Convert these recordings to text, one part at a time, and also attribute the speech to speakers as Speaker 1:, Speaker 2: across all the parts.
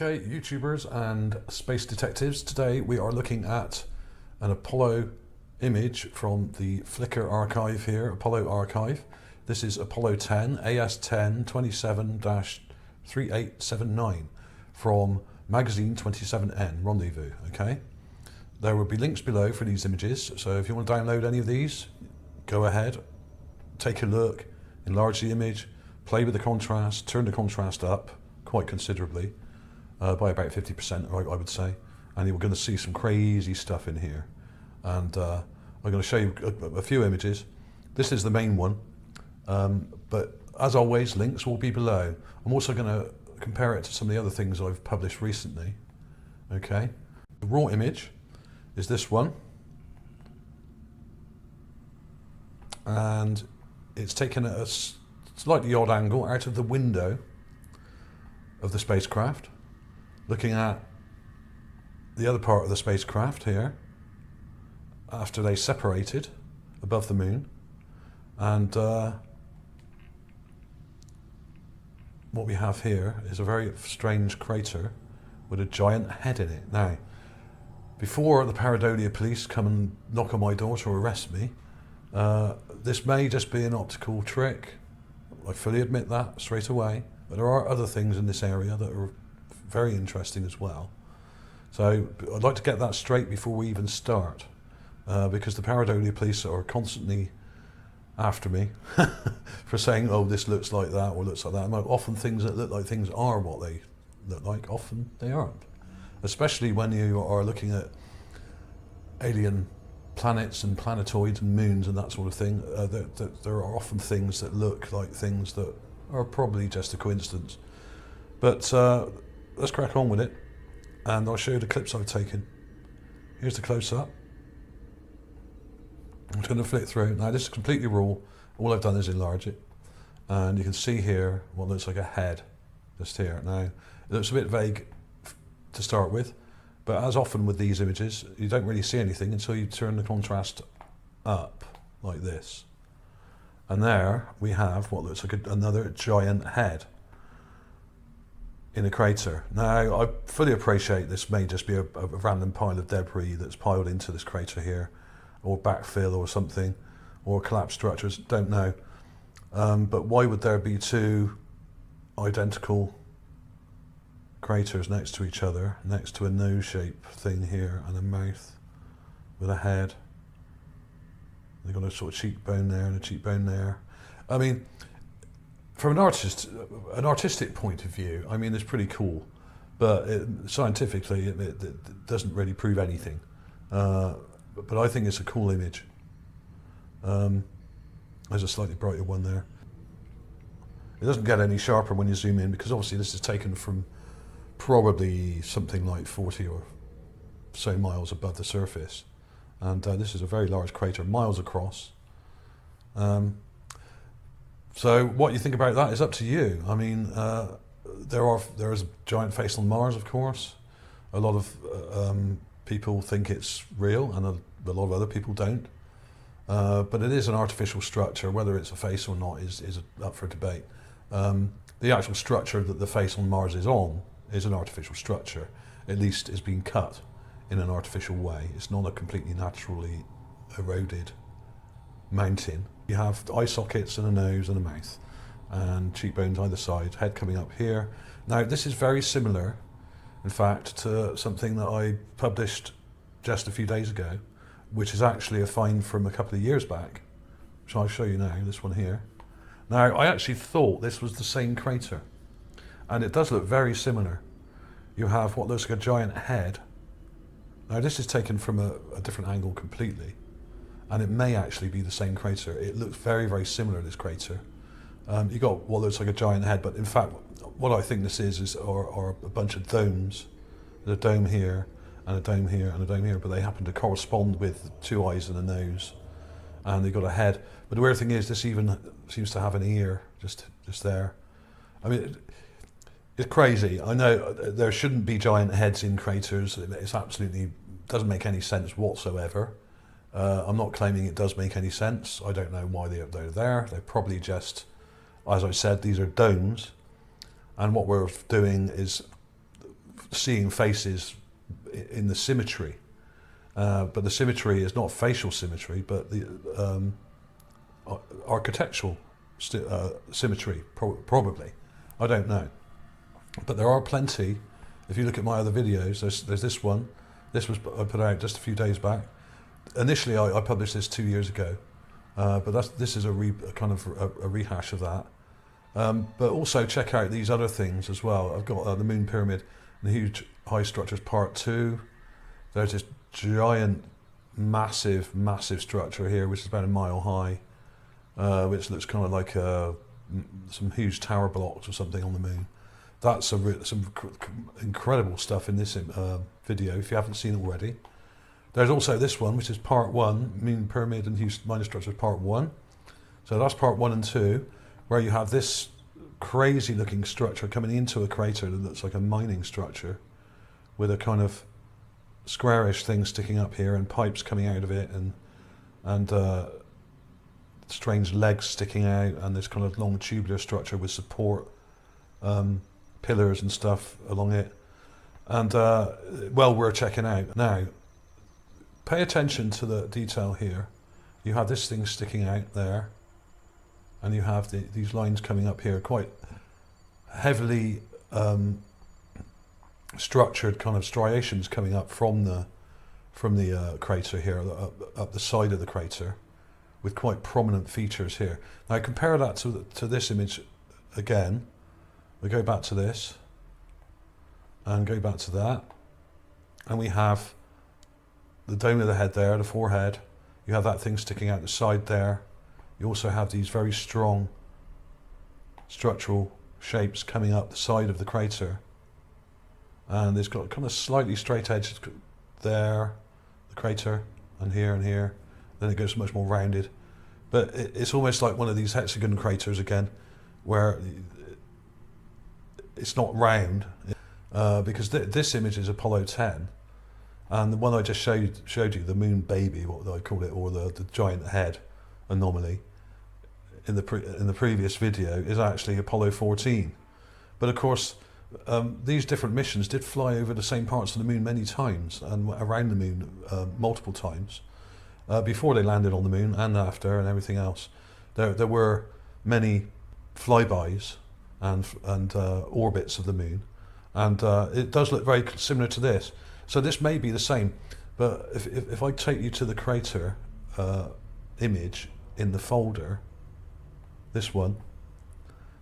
Speaker 1: Okay, YouTubers and space detectives, today we are looking at an Apollo image from the Flickr archive here, Apollo archive. This is Apollo 10, AS10 27-3879 from magazine 27N, Rendezvous, okay? There will be links below for these images, so if you want to download any of these, go ahead, take a look, enlarge the image, play with the contrast, turn the contrast up quite considerably, by about 50%, I would say, and you're going to see some crazy stuff in here. And I'm going to show you a few images. This is the main one, but as always, links will be below. I'm also going to compare it to some of the other things I've published recently. Okay, the raw image is this one, and it's taken at a slightly odd angle out of the window of the spacecraft, looking at the other part of the spacecraft here after they separated above the moon. And what we have here is a very strange crater with a giant head in it. Now, before the Pareidolia police come and knock on my door to arrest me, this may just be an optical trick. I fully admit that straight away, but there are other things in this area that are very interesting as well. So I'd like to get that straight before we even start, because the Pareidolia police are constantly after me for saying, oh, this looks like that or looks like that. And often things that look like things are what they look like, often they aren't. Especially when you are looking at alien planets and planetoids and moons and that sort of thing, there are often things that look like things that are probably just a coincidence. But let's crack on with it, and I'll show you the clips I've taken. Here's the close-up. I'm just going to flick through. Now this is completely raw. All I've done is enlarge it, and you can see here what looks like a head just here. Now it looks a bit vague to start with, but as often with these images, you don't really see anything until you turn the contrast up like this. And there we have what looks like another giant head in a crater. Now, I fully appreciate this may just be a random pile of debris that's piled into this crater here, or backfill or something, or collapsed structures, don't know. But why would there be two identical craters next to each other, next to a nose-shaped thing here and a mouth with a head? They've got a sort of cheekbone there and a cheekbone there. I mean, from an artistic point of view, I mean, it's pretty cool, but scientifically, it doesn't really prove anything. But I think it's a cool image. There's a slightly brighter one there. It doesn't get any sharper when you zoom in, because obviously this is taken from probably something like 40 or so miles above the surface. And this is a very large crater, miles across. So what you think about that is up to you. I mean, there is a giant face on Mars, of course. A lot of people think it's real, and a lot of other people don't. But it is an artificial structure. Whether it's a face or not is up for debate. The actual structure that the face on Mars is on is an artificial structure. At least it's been cut in an artificial way. It's not a completely naturally eroded mountain. You have eye sockets and a nose and a mouth, and cheekbones either side, head coming up here. Now this is very similar, in fact, to something that I published just a few days ago, which is actually a find from a couple of years back, which I'll show you now, this one here. Now I actually thought this was the same crater, and it does look very similar. You have what looks like a giant head. Now this is taken from a different angle completely, and it may actually be the same crater. It looks very, very similar, this crater. You got what looks like a giant head, but in fact, what I think this are a bunch of domes. There's a dome here, and a dome here, and a dome here, but they happen to correspond with two eyes and a nose, and they've got a head. But the weird thing is, this even seems to have an ear just there. I mean, it's crazy. I know there shouldn't be giant heads in craters. It's absolutely doesn't make any sense whatsoever. I'm not claiming it does make any sense. I don't know why they're there. They're probably just, as I said, these are domes, and what we're doing is seeing faces in the symmetry. But the symmetry is not facial symmetry, but the architectural symmetry, probably. I don't know. But there are plenty. If you look at my other videos, there's this one. This was I put out just a few days back. Initially, I published this 2 years ago, but this is a kind of a rehash of that. But also check out these other things as well. I've got the Moon Pyramid and the Huge High Structures Part 2. There's this giant, massive structure here, which is about a mile high, which looks kind of like some huge tower blocks or something on the moon. That's some incredible stuff in this video, if you haven't seen it already. There's also this one, which is Part 1, Moon Pyramid and Huge Minor Structures Part 1. So that's Part 1 and 2, where you have this crazy looking structure coming into a crater that looks like a mining structure, with a kind of squarish thing sticking up here and pipes coming out of it, and strange legs sticking out, and this kind of long tubular structure with support pillars and stuff along it. And well, we're checking out. Now, pay attention to the detail here. You have this thing sticking out there, and you have these lines coming up here, quite heavily structured kind of striations coming up from the crater here, up the side of the crater, with quite prominent features here. Now compare that to this image again. We go back to this and go back to that, and we have the dome of the head there, the forehead. You have that thing sticking out the side there. You also have these very strong structural shapes coming up the side of the crater, and it's got kind of slightly straight edges there, the crater, and here. Then it goes much more rounded, but it's almost like one of these hexagon craters again, where it's not round, because this image is Apollo 10, and the one I just showed you, the moon baby, what I call it, or the giant head anomaly in the previous video, is actually Apollo 14. But of course, these different missions did fly over the same parts of the moon many times, and around the moon multiple times, before they landed on the moon and after and everything else. There were many flybys and orbits of the moon, and it does look very similar to this. So this may be the same, but if I take you to the crater image in the folder, this one,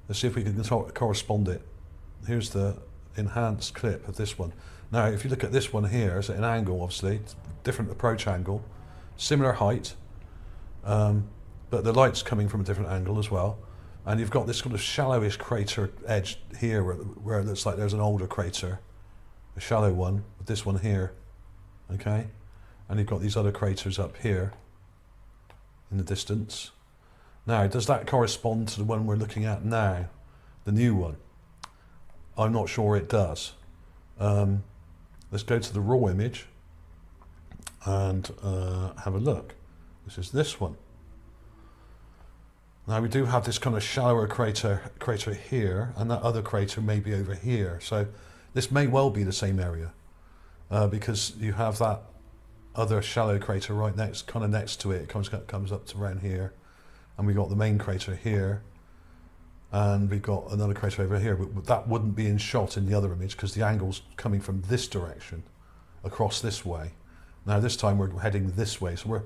Speaker 1: let's see if we can correspond it. Here's the enhanced clip of this one. Now if you look at this one here, it's at an angle, obviously, different approach angle, similar height, but the light's coming from a different angle as well. And you've got this sort of shallowish crater edge here where it looks like there's an older crater, a shallow one, with this one here, okay? And you've got these other craters up here in the distance. Now, does that correspond to the one we're looking at now, the new one? I'm not sure it does. Let's go to the raw image and have a look. This is this one. Now we do have this kind of shallower crater here, and that other crater may be over here. So this may well be the same area, because you have that other shallow crater right next to it. It comes up to around here, and we got the main crater here, and we've got another crater over here. But that wouldn't be in shot in the other image because the angle's coming from this direction, across this way. Now this time we're heading this way, so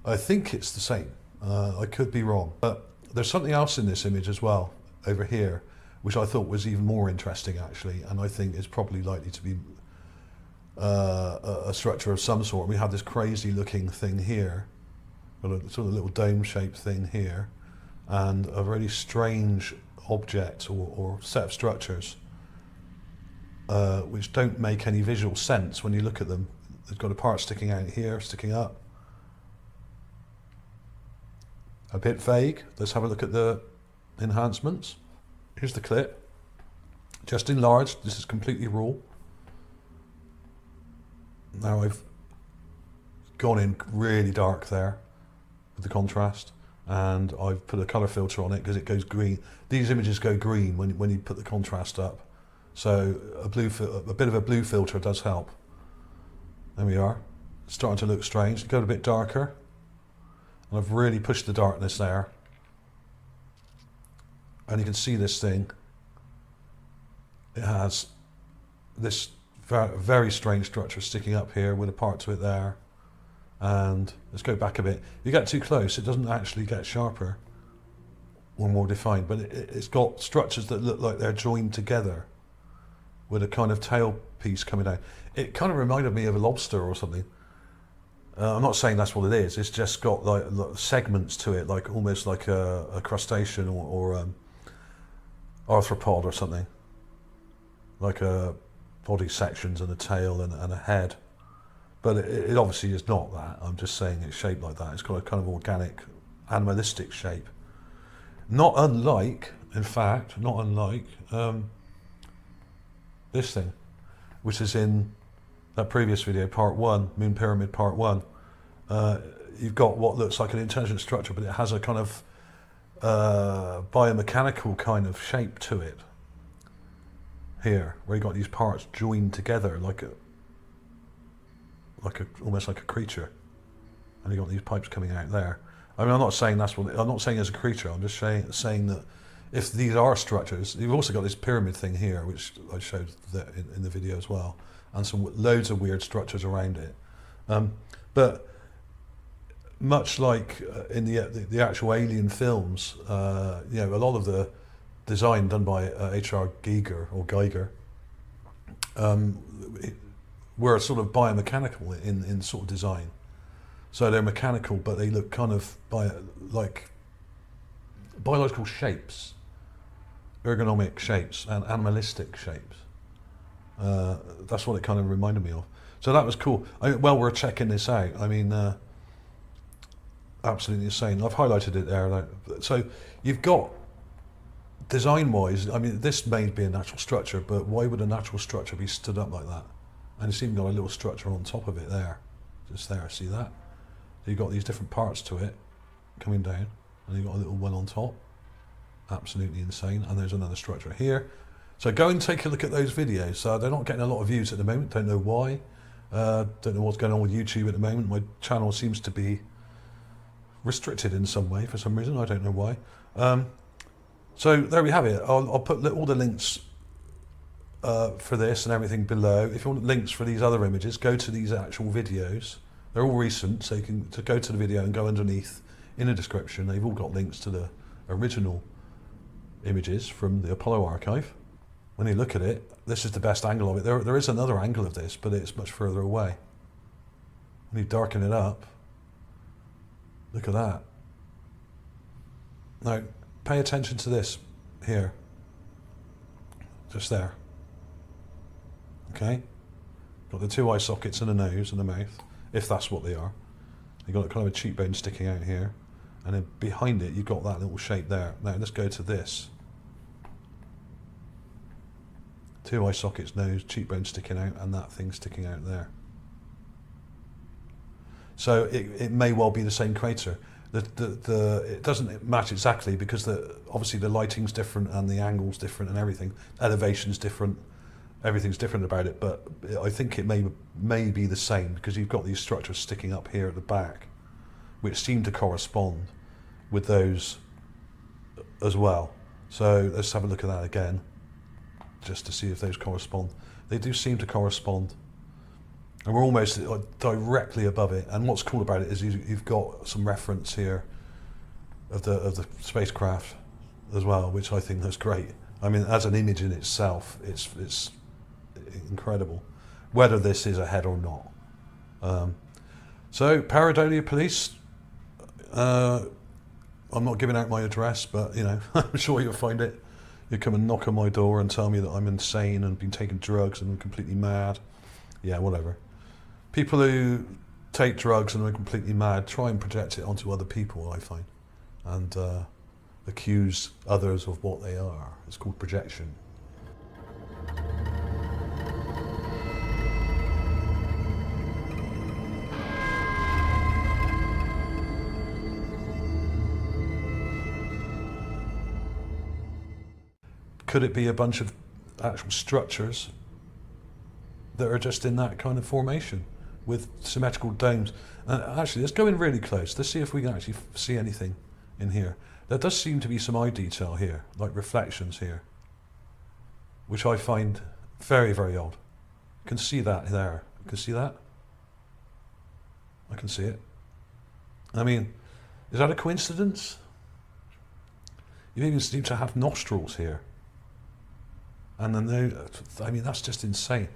Speaker 1: I think it's the same. I could be wrong, but there's something else in this image as well, over here, which I thought was even more interesting actually, and I think is probably likely to be a structure of some sort. We have this crazy looking thing here, got a sort of little dome shaped thing here, and a really strange object or set of structures which don't make any visual sense when you look at them. They've got a part sticking out here, sticking up. A bit vague. Let's have a look at the enhancements. Here's the clip, just enlarged. This is completely raw. Now I've gone in really dark there with the contrast, and I've put a color filter on it because it goes green. These images go green when you put the contrast up, So a bit of a blue filter does help. There we are. It's starting to look strange. Go a bit darker. And I've really pushed the darkness there. And you can see this thing. It has this very strange structure sticking up here with a part to it there. And let's go back a bit. If you get too close, it doesn't actually get sharper or more defined, but it's got structures that look like they're joined together with a kind of tail piece coming down. It kind of reminded me of a lobster or something. I'm not saying that's what it is. It's just got like segments to it, like almost like a crustacean or arthropod or something. Like a body sections and a tail and a head. But it obviously is not that. I'm just saying it's shaped like that. It's got a kind of organic, animalistic shape. Not unlike, in fact, this thing, which is in that previous video, part 1, Moon Pyramid part 1. You've got what looks like an intelligent structure, but it has a kind of biomechanical kind of shape to it. Here, where you've got these parts joined together almost like a creature, and you've got these pipes coming out there. I mean, I'm not saying I'm not saying as a creature. I'm just saying that if these are structures, you've also got this pyramid thing here, which I showed in the video as well, and some loads of weird structures around it. But much like in the actual Alien films, a lot of the design done by H.R. Geiger were sort of biomechanical in sort of design. So they're mechanical, but they look kind of like biological shapes, ergonomic shapes, and animalistic shapes. That's what it kind of reminded me of. So that was cool. While we're checking this out, I mean, absolutely insane. I've highlighted it there. So you've got, design-wise, I mean, this may be a natural structure, but why would a natural structure be stood up like that? And it's even got a little structure on top of it there. Just there, see that? So you've got these different parts to it coming down, and you've got a little one on top. Absolutely insane. And there's another structure here. So go and take a look at those videos. They're not getting a lot of views at the moment. Don't know why. Don't know what's going on with YouTube at the moment. My channel seems to be restricted in some way for some reason. I don't know why. So there we have it. I'll put all the links for this and everything below. If you want links for these other images, go to these actual videos. They're all recent, so you can go to the video and go underneath in the description. They've all got links to the original images from the Apollo archive. When you look at it, this is the best angle of it. There is another angle of this, but it's much further away. When you darken it up, look at that. Now, pay attention to this here. Just there. Okay? Got the two eye sockets and a nose and a mouth, if that's what they are. You've got kind of a cheekbone sticking out here. And then behind it, you've got that little shape there. Now, let's go to this. Two eye sockets, nose, cheekbone sticking out, and that thing sticking out there. So it may well be the same crater. It doesn't match exactly because obviously the lighting's different and the angle's different and everything. Elevation's different. Everything's different about it, but I think it may be the same because you've got these structures sticking up here at the back, which seem to correspond with those as well. So let's have a look at that again, just to see if those correspond. They do seem to correspond. And we're almost directly above it. And what's cool about it is you've got some reference here of the spacecraft as well, which I think is great. I mean, as an image in itself, it's incredible, whether this is a head or not. So, Pareidolia Police, I'm not giving out my address, but I'm sure you'll find it. You come and knock on my door and tell me that I'm insane and been taking drugs and I'm completely mad. Yeah, whatever. People who take drugs and are completely mad try and project it onto other people, I find, and accuse others of what they are. It's called projection. Could it be a bunch of actual structures that are just in that kind of formation with symmetrical domes. And actually, let's go in really close. Let's see if we can actually see anything in here. There does seem to be some eye detail here, like reflections here, which I find very, very odd. You can see that there. You can see that? I can see it. I mean, is that a coincidence? You even seem to have nostrils here. And then I mean, that's just insane.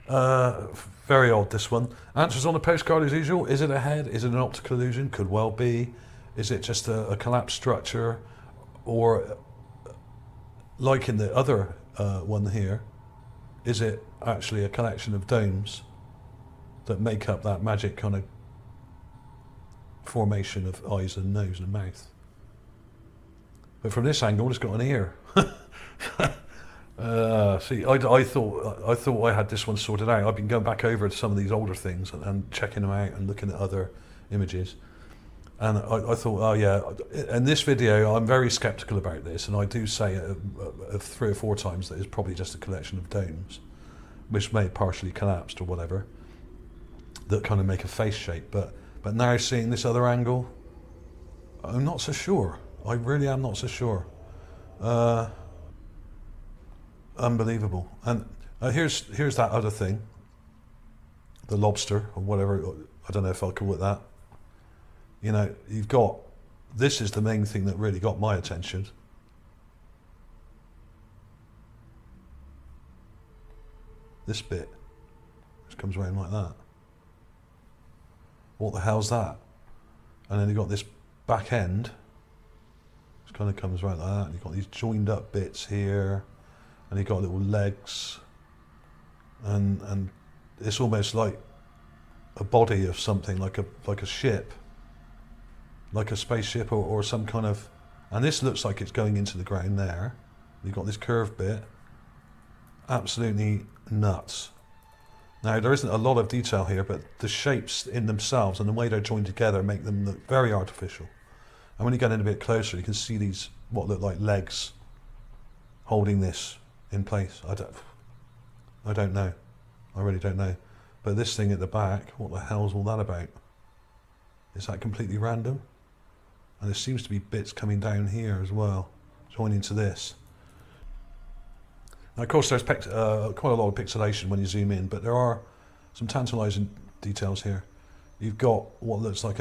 Speaker 1: Very odd, this one. Answers on the postcard as usual. Is it a head? Is it an optical illusion? Could well be. Is it just a collapsed structure? Or, like in the other one here, is it actually a collection of domes that make up that magic kind of formation of eyes and nose and mouth? But from this angle, it's got an ear. See, I thought I had this one sorted out. I've been going back over some of these older things and checking them out and looking at other images. And I thought, oh yeah, in this video, I'm very skeptical about this. And I do say 3 or 4 times that it's probably just a collection of domes, which may have partially collapsed or whatever, that kind of make a face shape. But now seeing this other angle, I'm not so sure. I really am not so sure. Unbelievable. And here's that other thing, the lobster or whatever. I don't know if I'll call it that. You know, you've got, this is the main thing that really got my attention. This bit, which comes around like that. What the hell's that? And then you've got this back end, which kind of comes around like that. And you've got these joined up bits here, and you've got little legs, and it's almost like a body of something, like a ship, like a spaceship or some kind of, and this looks like it's going into the ground there. You've got this curved bit, absolutely nuts. Now there isn't a lot of detail here, but the shapes in themselves and the way they're joined together make them look very artificial. And when you get in a bit closer, you can see these, what look like legs, holding this in place. I don't know. I really don't know. But this thing at the back, what the hell's all that about? Is that completely random? And there seems to be bits coming down here as well, joining to this. Now, of course, there's quite a lot of pixelation when you zoom in, but there are some tantalising details here. You've got what looks like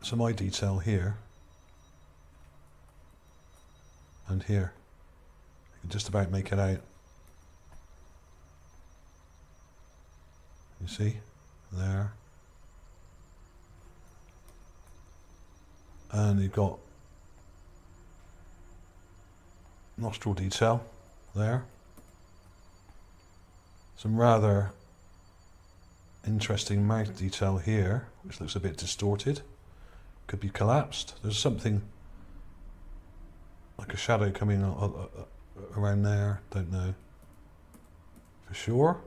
Speaker 1: some eye detail here and here. You can just about make it out. You see? There. And you've got nostril detail there. Some rather interesting mouth detail here, which looks a bit distorted. Could be collapsed. There's something like a shadow coming around there. Don't know for sure.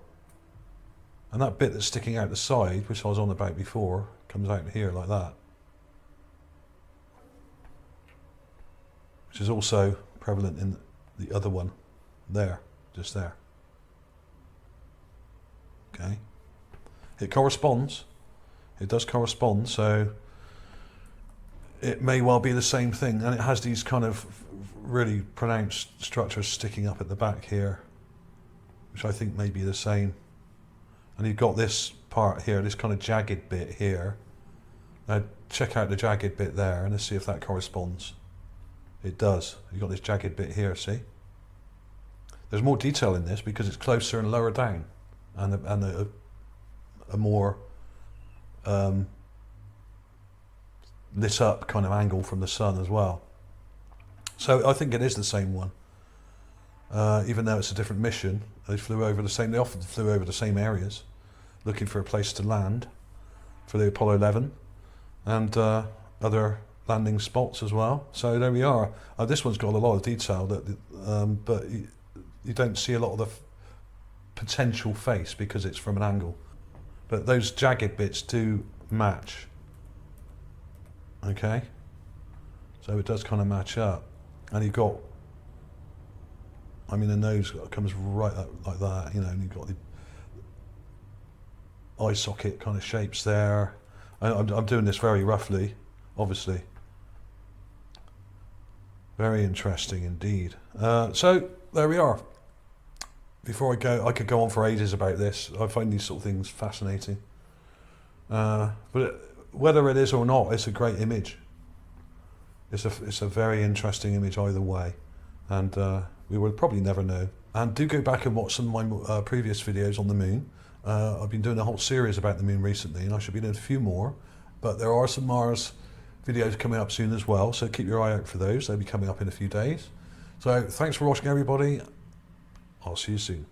Speaker 1: And that bit that's sticking out the side, which I was on about before, comes out here like that. Which is also prevalent in the other one there, just there. Okay. It corresponds. It does correspond, so it may well be the same thing. And it has these kind of really pronounced structures sticking up at the back here, which I think may be the same. And you've got this part here, this kind of jagged bit here. Now check out the jagged bit there and let's see if that corresponds. It does. You've got this jagged bit here, see? There's more detail in this because it's closer and lower down, and a more lit up kind of angle from the sun as well. So I think it is the same one, even though it's a different mission. They often flew over the same areas, looking for a place to land for the Apollo 11 and other landing spots as well. So there we are. This one's got a lot of detail, but you don't see a lot of the potential face because it's from an angle. But those jagged bits do match. Okay, so it does kind of match up, and you've got I mean, the nose comes right up like that, you know, and you've got the eye socket kind of shapes there. I'm doing this very roughly, obviously. Very interesting indeed. So there we are. Before I go, I could go on for ages about this. I find these sort of things fascinating. But whether it is or not, it's a great image. It's a very interesting image either way, and we will probably never know. And do go back and watch some of my previous videos on the moon. I've been doing a whole series about the moon recently, and I should be doing a few more. But there are some Mars videos coming up soon as well, so keep your eye out for those. They'll be coming up in a few days. So thanks for watching, everybody. I'll see you soon.